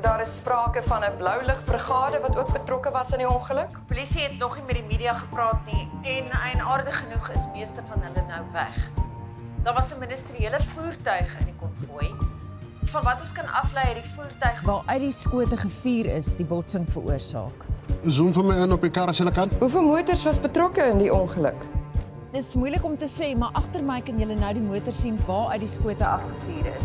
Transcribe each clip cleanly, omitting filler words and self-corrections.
Daar is sprake van 'n blouligbrigade wat ook betrokke was in die ongeluk. Polisie het nog nie met die media gepraat nie en eienaardig genoeg is meeste van hulle nou weg. Daar was 'n ministeriële voertuig in die konvooi. Van wat ons kan aflei uit die voertuig Waaruit die skote gevuur is, die botsing veroorsaak. Zoom vir my in op die kar as jy kan. Hoeveel motors was betrokke in die ongeluk? Dit is moeilik om te sê, maar agter my kan julle nou die motor sien waaruit die skote afgevuur is.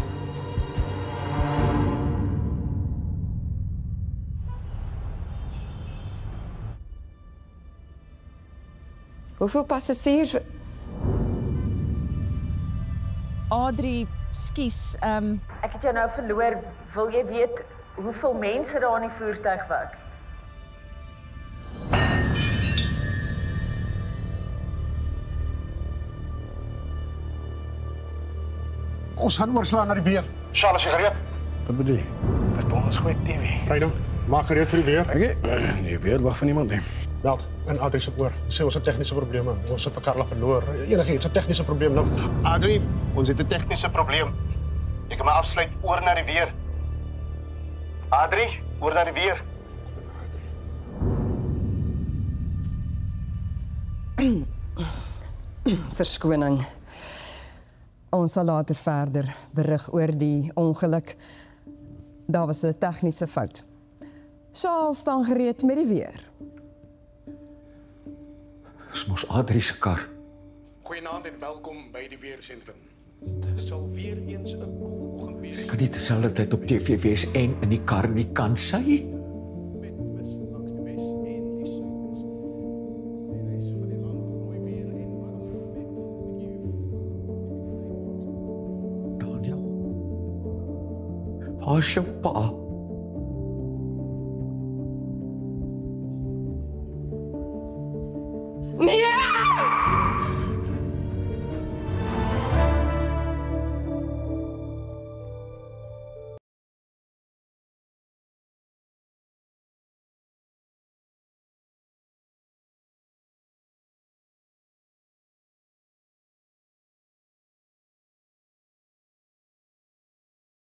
Hoeveel passasiers? Adrie, skus, Ek het jou nou verloor. Wil jy weet hoeveel mense daar in die voertuig was? Ons gaan oorslaan na die weer. Charles, jy gereed? Wat bedoel jy? Dis ons goeie TV. Ryno, maak gereed vir die weer. Okay. Nee, weer wag van iemand nie. Belt en Adrie se oor. Sê ons het tegniese probleme. Ons het vir Karla verloor. Enigiets, 'n tegniese probleem nou. Adrie, ons het 'n tegniese probleem. Jy kan my afsluit oor na die weer. Adrie, oor na die weer. Verskoning. Ons sal later verder berig oor die ongeluk. Daar was 'n tegniese fout. Charles staan gereed met die weer. Dis mos Adrie se kar. Goeienaand en welkom by die weersentrum. Dit sal weer eens 'n koel oggend wees. Sy kan nie terselfdertyd op TV wees en in die kar nie, kan sy? Met mis langs die wes en die suides. En hy is vir die land mooi weer en warm met 'n bietjie. Daniel. Waar is jou pa? Nee!